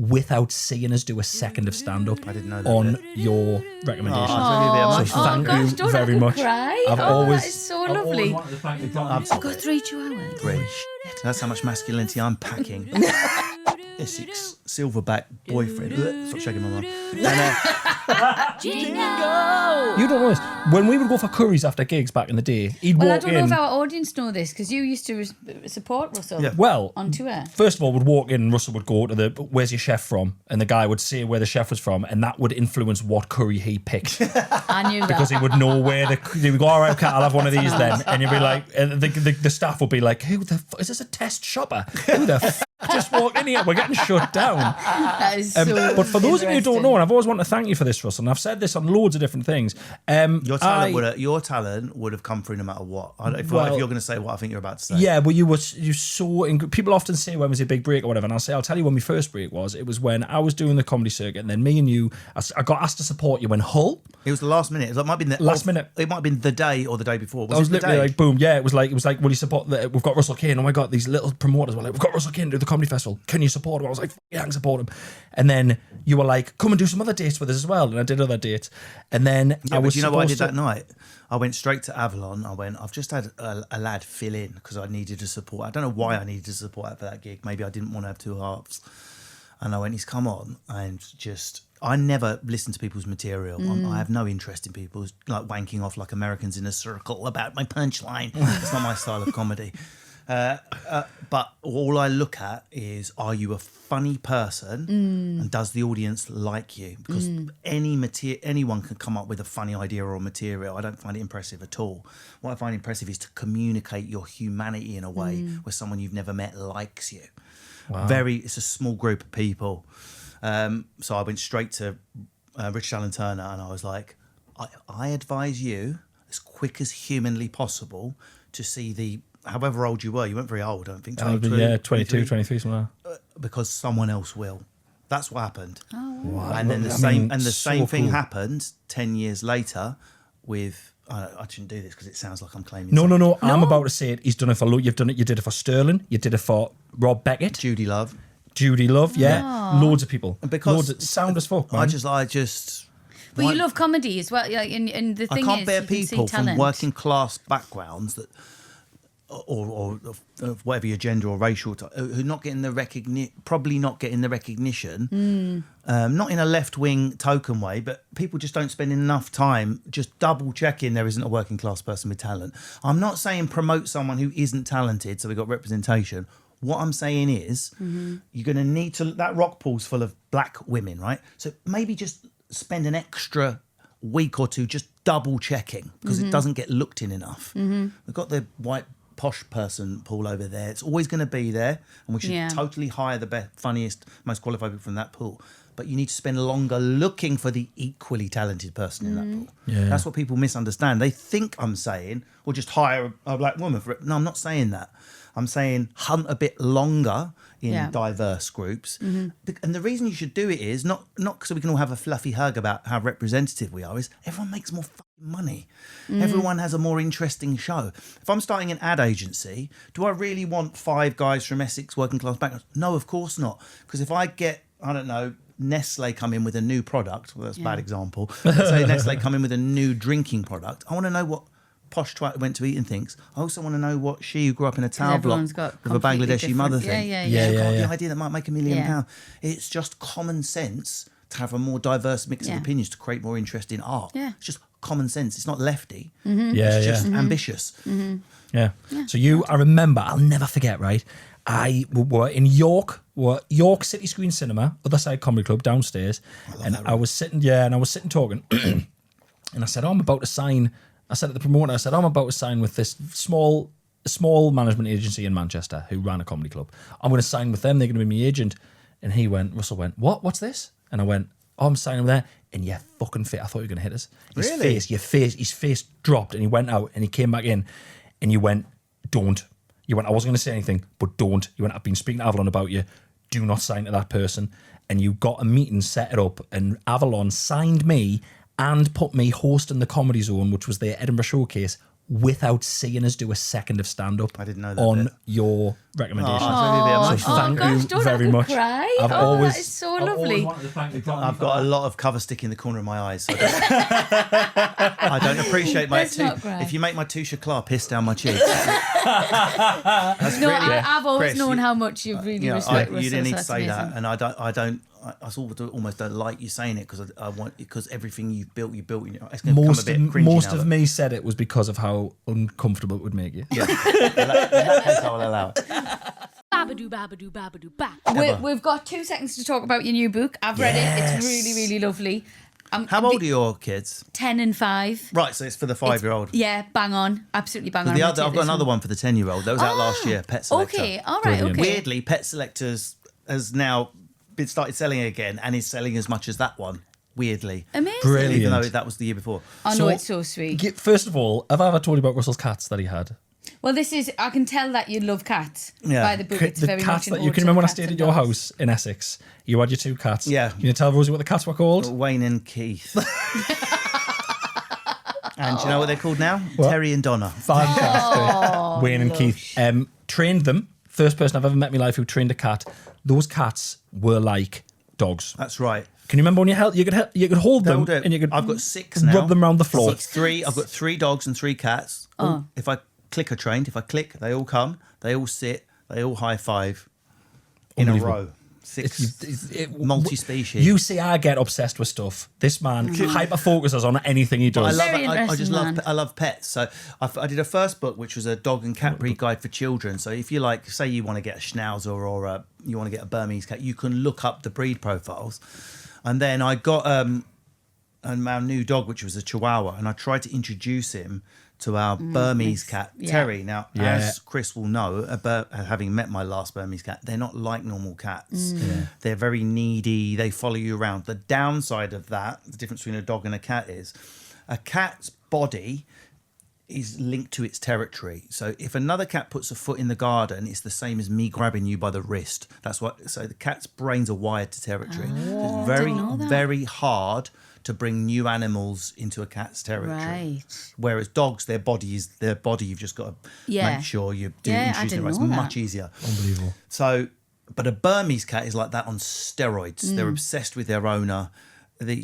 without seeing us do a second of stand-up. I didn't know that on bit. your recommendation. Oh, so thank you don't very I much. cry? That is so lovely. I've I've got 3 chihuahuas. Really? That's how much masculinity I'm packing. Essex silverback boyfriend. Stop shaking my mum. You don't know this. When we would go for curries after gigs back in the day, he'd Well, I walk don't know if our audience know this because you used to support Russell Well, on tour. first of all, would walk in and Russell would go to the "Where's your chef from?" and the guy would say where the chef was from, and that would influence what curry he picked. I knew that. Because he would know where he would go, all right, okay, I'll have one of these then. And you'd be like, and the staff would be like, who the is this a test shopper? Who the just walked in here? We're getting shut down. That is so But for those of you who don't interesting. know, and I've always wanted to thank you for this, Russell, and I've said this on loads of different things. Your talent would have come through no matter what. If you're going to say what I think you're about to say. Yeah, but you saw. People often say when was your big break or whatever, and I'll tell you when my first break was. It was when I was doing the comedy circuit, and then me and you, I got asked to support you in Hull. It was the last minute. It might have been the last minute. It might have been the day or the day before. I was it the literally day? like, boom, yeah. It was like, will you support? We've got Russell Kane. Oh my god, these little promoters were like, we've got Russell Kane to do the comedy festival. Can you support him? I was like, yeah, I can support him. And then you were like, come and do some other dates with us as well. And I did other dates. And then I was. Do you know what I did that night? I went straight to Avalon. I've just had a lad fill in because I needed to support. I don't know why I needed to support for that gig. Maybe I didn't want to have 2 halves. And I went, he's come on and just. I never listen to people's material. I have no interest in people like wanking off like Americans in a circle about my punchline. It's not my style of comedy. But all I look at is, are you a funny person and does the audience like you? Because anyone can come up with a funny idea or material. I don't find it impressive at all. What I find impressive is to communicate your humanity in a way where someone you've never met likes you. Wow. It's a small group of people. So I went straight to Richard Allen Turner and I was like, I advise you as quick as humanly possible to see however old you were. You weren't very old, I don't think. 22, 23, something like that. Because someone else will. That's what happened. Oh. Wow. And then the same thing happened 10 years later with. I shouldn't do this because it sounds like I'm claiming. No. I'm about to say it. He's done it for. You've done it. You did it for Sterling. You did it for Rob Beckett. Judy Love, yeah. Loads of people. Because sound as fuck, man. I just. But you love comedy as well, and the thing I can't is, bear you can see people from talent. working class backgrounds that, or whatever your gender or racial, who not getting the probably not getting the recognition. Not in a left wing token way, but people just don't spend enough time just double checking there isn't a working class person with talent. I'm not saying promote someone who isn't talented, so we've got representation. What I'm saying is, you're going to need to. That rock pool's full of black women, right? So maybe just spend an extra week or two just double checking because it doesn't get looked in enough. We've got the white posh person pool over there. It's always going to be there, and we should totally hire the best, funniest, most qualified people from that pool. But you need to spend longer looking for the equally talented person in that pool. Yeah. That's what people misunderstand. They think I'm saying, or just hire a black woman for it. No, I'm not saying that. I'm saying hunt a bit longer in diverse groups. And the reason you should do it is not so we can all have a fluffy hug about how representative we are, is everyone makes more fucking money. Everyone has a more interesting show. If I'm starting an ad agency, do I really want 5 guys from Essex working class backgrounds? No, of course not. Because if I get, I don't know, Nestle come in with a new product, well, that's a bad example. Let's say Nestle come in with a new drinking product. I want to know what posh twat went to eat and thinks. I also want to know what she who grew up in a tower block with a Bangladeshi mother thinks. The idea that might make £1 million. It's just common sense to have a more diverse mix of opinions to create more interest in art. It's just common sense. It's not lefty. It's just ambitious. Yeah. So I remember, I'll never forget, right? I were in York City Screen Cinema, other side comedy club downstairs, and I was sitting talking, and I said, I'm about to sign. I said to the promoter, I'm about to sign with this small management agency in Manchester who ran a comedy club. I'm going to sign with them. They're going to be my agent. And Russell went, what? What's this? And I went, I'm signing with there. And yeah, fucking fit. I thought you were going to hit us. His face dropped, and he went out, and he came back in, and you went, don't. You went, I wasn't going to say anything, but don't. You went, I've been speaking to Avalon about you. Do not sign to that person. And you got a meeting, set it up, and Avalon signed me and put me hosting the Comedy Zone, which was their Edinburgh showcase, without seeing us do a second of stand-up. I didn't know that on bit. your recommendation. Oh, so thank gosh, you don't very I much. cry? That is so lovely. I've got a lot of cover stick in the corner of my eyes. So I don't appreciate my Let's not cry. if you make my Tusha Clar piss down my cheeks. That's No, really, I've always Chris, known you- how much you really you know, respect you Russell. didn't need so to that's say that, amazing. and I sort of almost don't like you saying it because I want because everything you built. You know, it's going to become a Most bit cringy most now, of but- me said it was because of how uncomfortable it would make you. Yeah, in that case, I will allow it. Babadoo, babadoo, babadoo, ba. We've got 2 seconds to talk about your new book. I've read it. It's really, really lovely. How old are your kids? 10 and 5. Right, so it's for the 5-year-old. Yeah, bang on. Absolutely bang on. The I'm other, gonna I've take got this another one. one for the 10-year-old. That was out last year, Pet Selector. Okay, all right, Brilliant. okay. Weirdly, Pet Selectors has now been started selling again and is selling as much as that one. Weirdly. Amazing. Brilliant. Even though that was the year before. Oh, no, it's so sweet. First of all, have I ever told you about Russell's cats that he had? Well, I can tell that you love cats Yeah. by the book. It's The very cats much that you can remember when I stayed at your house in Essex. You had your 2 cats. Yeah. Can you tell Rosie what the cats were called? Wayne and Keith. And do you know what they're called now? Terry and Donna. Fantastic. Wayne and Keith. Trained them. First person I've ever met in my life who trained a cat. Those cats were like dogs. That's right. Can you remember when you could hold them and you could I've got 6 now. rub them around the floor? I've got 3 dogs and 3 cats. Oh. If I clicker trained, if I click, they all come, they all sit, they all high five in a Unbelievable. row. 6 multi-species. You see, I get obsessed with stuff. This man hyper focuses on anything he does. Very I just interesting, man. I love pets. So I did a first book, which was a dog and cat breed guide for children. So if you like, say you want to get a Schnauzer or you want to get a Burmese cat, you can look up the breed profiles. And then I got our new dog, which was a Chihuahua, and I tried to introduce him to our Burmese cat, yeah. Terry. Now, Yeah. as Chris will know, having met my last Burmese cat, they're not like normal cats. They're very needy. They follow you around. The downside of that, the difference between a dog and a cat is a cat's body is linked to its territory. So if another cat puts a foot in the garden, it's the same as me grabbing you by the wrist. That's what. So the cat's brains are wired to territory. So it's very, know that. very hard to bring new animals into a cat's territory. Right. Whereas dogs, their body. You've just got to Yeah. make sure you're Yeah, I introducing it didn't right. It's know that. much easier. Unbelievable. So, but a Burmese cat is like that on steroids. They're obsessed with their owner. They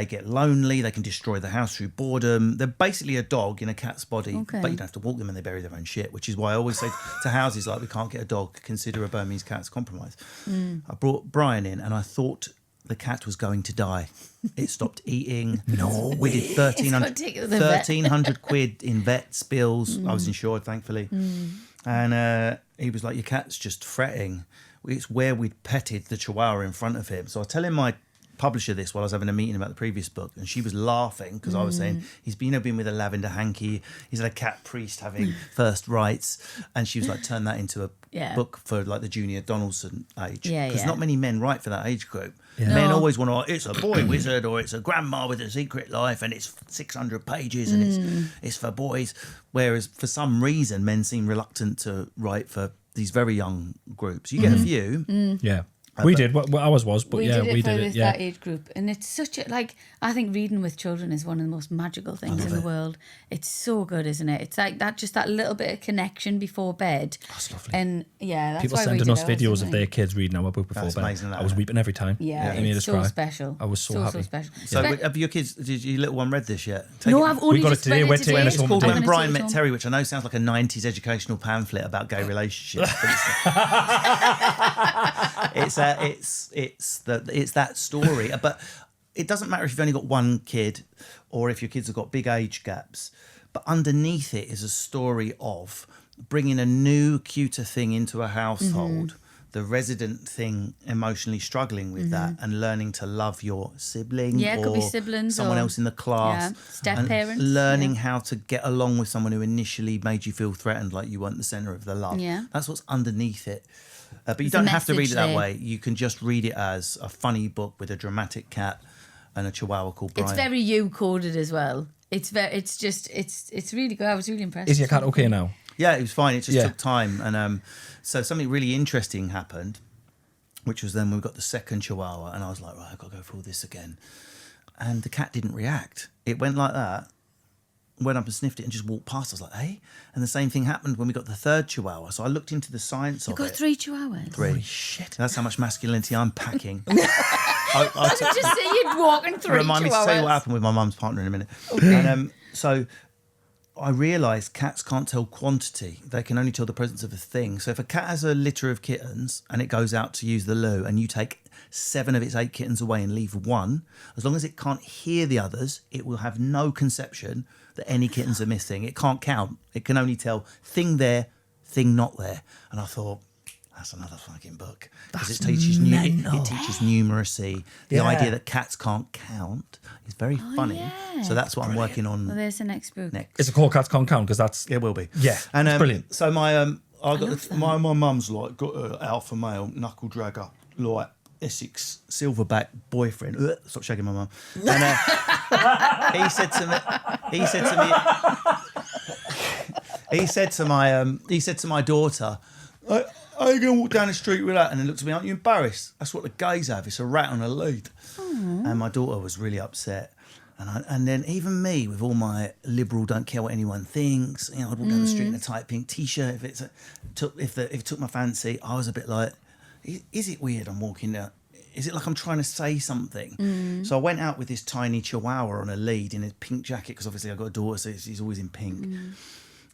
get lonely. They can destroy the house through boredom. They're basically a dog in a cat's body, Okay. but you don't have to walk them and they bury their own shit, which is why I always say to houses like, we can't get a dog, consider a Burmese cat's compromise. I brought Brian in and I thought the cat was going to die. It stopped eating. No, we did It's gotta take it to the vet. 1,300 quid in vet bills. I was insured, thankfully. And he was like, your cat's just fretting. It's where we'd petted the Chihuahua in front of him. So I was telling my publisher this while I was having a meeting about the previous book, and she was laughing because I was saying he's been with a lavender hanky, he's had a cat priest having first rites, and she was like, turn that into a book for like the junior Donaldson age, because not many men write for that age group. Men always want to, it's a boy wizard or it's a grandma with a secret life and it's 600 pages and it's for boys, whereas for some reason men seem reluctant to write for these very young groups. You get a few. Yeah. We did what ours was, but we yeah, did it we for did it. this, Yeah. that age group, and it's such a I think reading with children is one of the most magical things in the world. It's so good, isn't it? It's like that little bit of connection before bed. That's lovely. And yeah, that's People why we sending did us it. videos of their kids reading our book before That's bed. amazing, I was isn't it? weeping every time. Yeah, It made us it's so cry. special. I was so happy. So special. So have your kids, did your little one read this yet? No, I've only got it just today. read We're it taking today. us It's home called today. When I'm gonna Brian take it Met home. Terry, which I know sounds like a 90s educational pamphlet about gay relationships, but it's that story. But it doesn't matter if you've only got one kid or if your kids have got big age gaps. But underneath it is a story of bringing a new, cuter thing into a household. The resident thing emotionally struggling with that and learning to love your sibling Yeah, it or could be siblings someone or- else in the class. yeah, step-parents, and learning yeah. how to get along with someone who initially made you feel threatened, like you weren't the centre of the love. Yeah. That's what's underneath it. But you There's a don't have to read message it that there. way. You can just read it as a funny book with a dramatic cat and a chihuahua called Brian. It's very you coded as well. It's really good. I was really impressed. Is your cat okay now? Yeah, it was fine. It just Yeah. took time. And so something really interesting happened, which was then we got the second chihuahua, and I was like, right, I've got to go through all this again. And the cat didn't react. It went like that, went up and sniffed it and just walked past. I was like, hey? And the same thing happened when we got the third chihuahua. So I looked into the science You of got it. 3 chihuahuas? 3. Holy shit. That's how much masculinity I'm packing. I was just saying you'd walking 3 Remind me to chihuahuas. tell you what happened with my mum's partner in a minute. Okay. And so I realised cats can't tell quantity. They can only tell the presence of a thing. So if a cat has a litter of kittens and it goes out to use the loo and you take 7 of its 8 kittens away and leave 1, as long as it can't hear the others, it will have no conception that any kittens are missing. It can't count. It can only tell thing there, thing not there. And I thought, that's another fucking book. Because it teaches it teaches numeracy. The idea that cats can't count is very funny. yeah. So that's what I'm working on Well, there's the next book. next. Is it called Cats Can't Count? Because that's... It will be. Yeah, And it's brilliant. So my my mum's like got an alpha male knuckle dragger, like Essex silverback boyfriend. Ugh, stop shagging my mum. And he said to my daughter, "Are you going to walk down the street with that?" And then looked at me, "Aren't you embarrassed? That's what the gays have. It's a rat on a lead." And my daughter was really upset. And then even me, with all my liberal, don't care what anyone thinks, I'd walk down the street in a tight pink t-shirt. If it took my fancy, I was a bit like, is it weird I'm walking down? Is it like I'm trying to say something? So I went out with this tiny chihuahua on a lead in a pink jacket, because obviously I've got a daughter, so she's always in pink.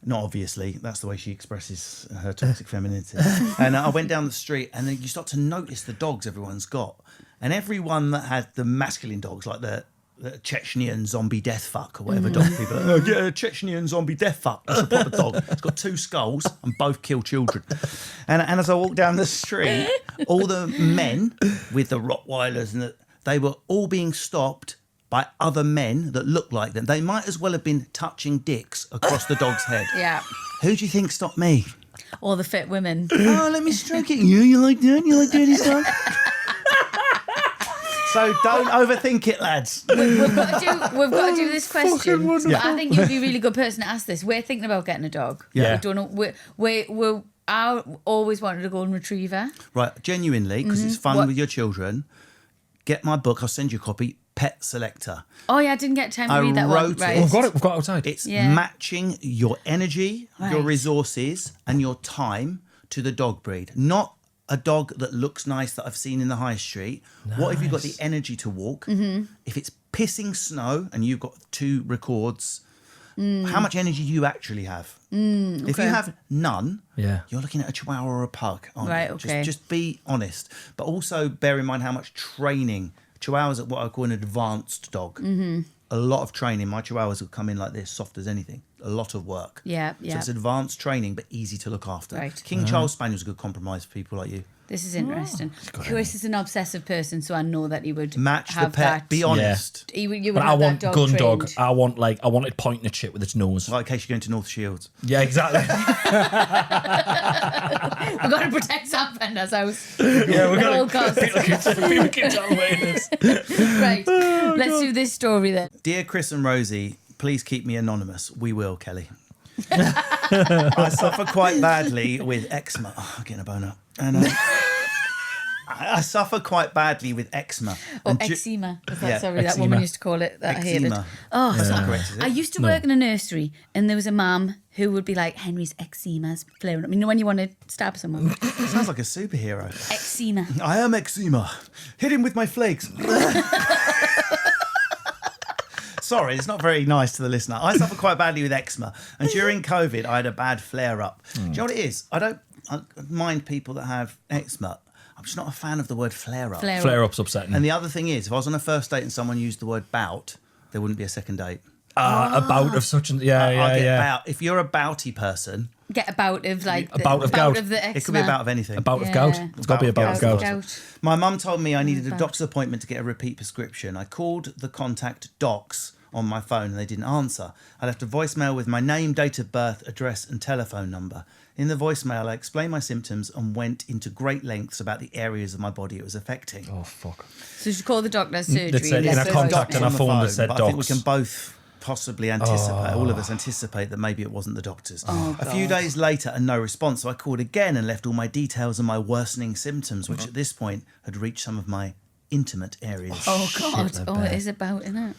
Not obviously, that's the way she expresses her toxic femininity. And I went down the street, and then you start to notice the dogs everyone's got. And everyone that had the masculine dogs, like the Chechnyan zombie death fuck, or whatever dog people are. Yeah, Chechnyan zombie death fuck. That's a proper dog. It's got 2 skulls and both kill children. And as I walked down the street, all the men with the Rottweilers, they were all being stopped by other men that looked like them. They might as well have been touching dicks across the dog's head. Yeah. Who do you think stopped me? All the fit women. Oh, let me stroke it. You like that? You like dirty stuff? So don't overthink it, lads. We've got to do this question. wonderful. I think you'd be a really good person to ask this. We're thinking about getting a dog. Yeah. We don't know. I always wanted a golden retriever. Right, genuinely, because it's fun What- with your children. Get my book. I'll send you a copy. Pet Selector. Oh yeah, I didn't get time to I read that one. wrote it. Right. Oh, we've got it. We've got it outside. It's Yeah. matching your energy, your Right. resources, and your time to the dog breed. Not a dog that looks nice that I've seen in the high street. What have you got the energy to walk? Mm-hmm. If it's pissing snow and you've got 2 records, how much energy do you actually have? If you have none, Yeah. you're looking at a chihuahua or a pug. Aren't Right, you? okay. Just be honest. But also bear in mind how much training. Chihuahuas are what I call an advanced dog. Mm-hmm. A lot of training. My chihuahuas will come in like this, soft as anything. A lot of work. Yeah, So yeah. it's advanced training, but easy to look after. Right. King Charles Spaniel's a good compromise for people like you. This is interesting. Chris is an obsessive person, so I know that he would Match the have pet. that. Be honest. You would But I have want that gun trained. dog. I want it pointing at shit with its nose. Like in case you're going to North Shields. Yeah, exactly. We've got to protect Sam Fender's house. Yeah, we're At all gonna. costs. People can tell me this. Right. Let's do this story then. Dear Chris and Rosie, please keep me anonymous. We will, Kelly. I suffer quite badly with eczema. Oh, I'm getting a boner. And I suffer quite badly with eczema. Or And eczema. Was that, Yeah, sorry, that eczema. woman used to call it. That I hated. Eczema. Oh, That's sorry. not correct, is it? I used to work in a nursery, and there was a mum who would be like, Henry's eczema's flaring up. You know when you want to stab someone? Sounds like a superhero. Eczema. I am eczema. Hit him with my flakes. Sorry, it's not very nice to the listener. I suffer quite badly with eczema. And during COVID, I had a bad flare-up. Do you know what it is? I mind people that have eczema. I'm just not a fan of the word flare-up. Flare up's upsetting. And the other thing is, if I was on a first date and someone used the word bout, there wouldn't be a second date. A bout of such and I'll get yeah. bout. If you're a bouty person, Get a bout of like A bout of gout. of the eczema. it could be a bout of anything. A bout of Yeah. gout. It's got to be a bout of Bout of gout. Gout. My mum told me I needed a Bout. doctor's appointment to get a repeat prescription. I called the contact docs on my phone and they didn't answer. I left a voicemail with my name, date of birth, address and telephone number. In the voicemail, I explained my symptoms and went into great lengths about the areas of my body it was affecting. Oh, fuck. So she called the doctor's surgery. That's it, and in left a a contact voicemail. and a On the phone that said but I think we docs. can both possibly anticipate, all of us anticipate that maybe it wasn't the doctors. A few days later and no response, so I called again and left all my details and my worsening symptoms, which at this point had reached some of my intimate areas. Oh God! Shit, I Oh, bet. it is about, isn't it?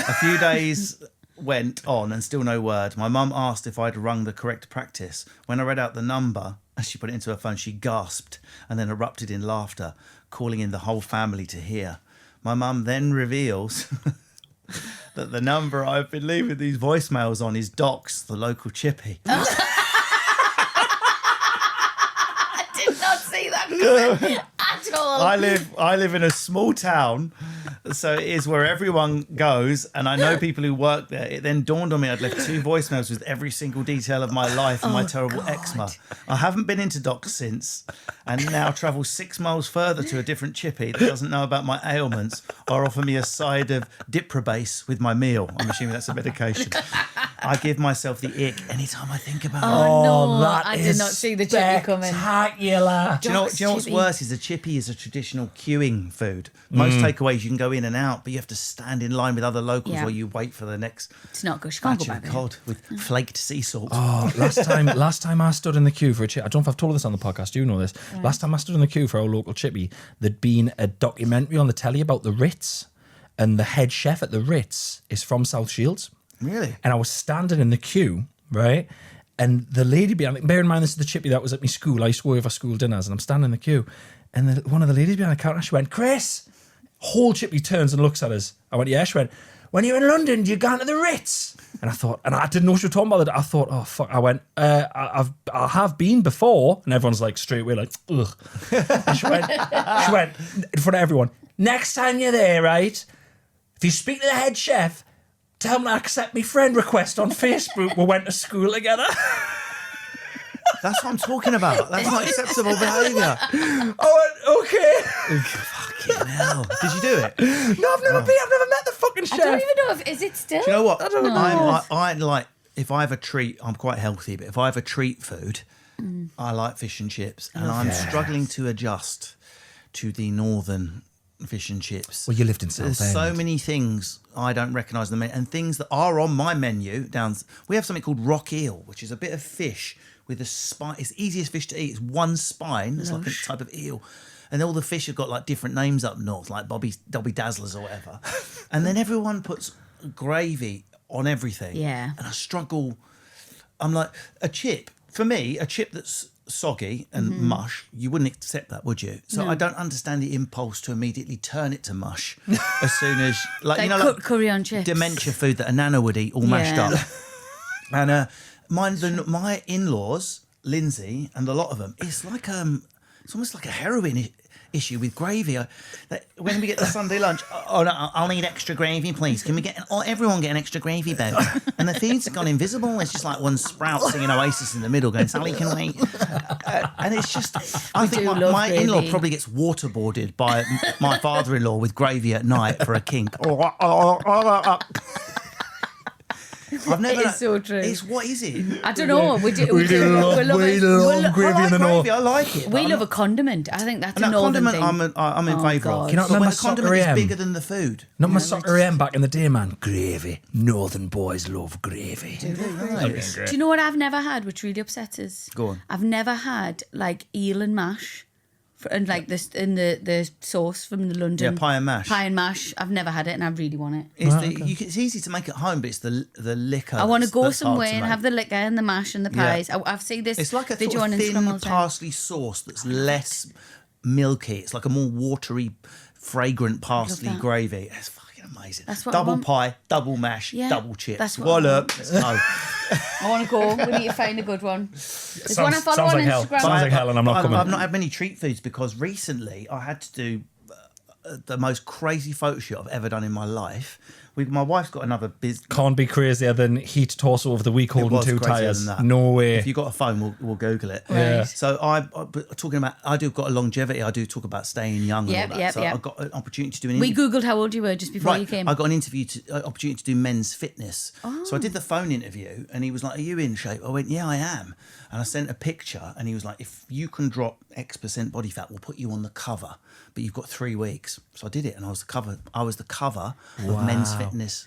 A few days went on and still no word. My mum asked if I'd rung the correct practice. When I read out the number and she put it into her phone, she gasped and then erupted in laughter, calling in the whole family to hear. My mum then reveals that the number I've been leaving these voicemails on is Docs, the local chippy. I did not see that coming at all. I live in a small town, so it is where everyone goes, and I know people who work there. It then dawned on me I'd left 2 voicemails with every single detail of my life and my terrible eczema. I haven't been into Docs since, and now travel 6 miles further to a different chippy that doesn't know about my ailments or offer me a side of Diprobase with my meal. I'm assuming that's a medication. I give myself the ick anytime I think about it. Oh, no, that I did is not see the chippy coming. Spectacular. Do you know what's chippy. worse is a chippy is a traditional queuing food. Most takeaways you can go in and out, but you have to stand in line with other locals Yeah. while you wait for the next It's not good. You can't batch go of back cod with flaked sea salt. Oh, last time I stood in the queue for a chippy, I don't know if I've told this on the podcast, you know this. Right. Last time I stood in the queue for our local chippy, there'd been a documentary on the telly about the Ritz, and the head chef at the Ritz is from South Shields. Really? And I was standing in the queue, right? And the lady behind, bear in mind this is the chippy that was at my school. I used to go over school dinners, and I'm standing in the queue, and one of the ladies behind the counter, she went, "Chris." Whole chippy turns and looks at us. I went, "Yeah." She went, "When you're in London, do you go to the Ritz?" And I thought, and I didn't know what she was talking about. I thought, oh fuck. I went, I have been before, and everyone's like straight away like, ugh. And she went in front of everyone. "Next time you're there, right? If you speak to the head chef, tell him to accept my friend request on Facebook. We went to school together." That's what I'm talking about. That's not acceptable behaviour. I went, "Okay." Fucking hell. Did you do it? No, I've never met the fucking chef. I don't even know if is it still. Do you know what? I don't know. I like, if I have a treat, I'm quite healthy, but if I have a treat food, I like fish and chips. And I'm struggling to adjust to the northern fish and chips. Well, you lived in Southend. There's so many things I don't recognise the menu, and things that are on my menu we have something called rock eel, which is a bit of fish with a spine. It's the easiest fish to eat. It's one spine. It's like a type of eel. And all the fish have got like different names up north, like Dobby Dazzlers or whatever. And then everyone puts gravy on everything. Yeah. And I struggle. I'm like, a chip, for me, a chip that's soggy and mush, you wouldn't accept that, would you? So I don't understand the impulse to immediately turn it to mush as soon as, like, you know, like curry on chips. dementia food that a nana would eat all mashed Yeah. up. And my in-laws, Lindsay, and a lot of them, it's like it's almost like a heroin issue with gravy. When we get the Sunday lunch, oh no, I'll need extra gravy, please. Can we get everyone get an extra gravy boat? And the feed's gone invisible. It's just like one sprout singing Oasis in the middle, going, "Sally, can we?" And it's just, I think my in-law probably gets waterboarded by my father-in-law with gravy at night for a kink. I've never. It's so true. What is it? I don't know. We We love gravy in the north. I like it. We love a condiment. I think that's And a that northern condiment, thing. I'm in Oh, favour of. God. Can you not But when remember the condiment Soccer is AM? bigger than the food. Not my soccer AM back in the day, man. Gravy. Northern boys love gravy. Nice. Do you know what I've never had, which really upsets us? Go on. I've never had like eel and mash, and like this in the sauce from the London. Yeah, pie and mash. Pie and mash. I've never had it, and I really want it. It's easy to make at home, but it's the liquor. I want to go that's hard somewhere to and make. have the liquor and the mash and the Yeah. pies. I've seen this It's like a video sort on of Instagram thin all the time. parsley sauce that's less milky. It's like a more watery, fragrant parsley that. gravy. It's fucking amazing. That's what I double want. pie, double mash, Yeah, double chips. that's what I Voila. want. Let's go. I want to go. We need to find a good one. There's one I follow sounds on like hell. Instagram. Sounds like hell, and I'm not coming. I've not had many treat foods because recently I had to do the most crazy photo shoot I've ever done in my life. My wife's got another business. Can't be crazier than heat torso over the week holding was two crazier tyres. than that. No way. If you've got a phone, we'll Google it. Yeah. So but talking about, I do got a longevity. I do talk about staying young and all that. So I got an opportunity to do an We interview. googled how old you were just before you came. I got an opportunity to do men's fitness. So I did the phone interview, and he was like, "Are you in shape?" I went, "Yeah, I am." And I sent a picture, and he was like, "If you can drop X% body fat, we'll put you on the cover, but you've got 3 weeks." So I did it, and I was the cover of Men's Fitness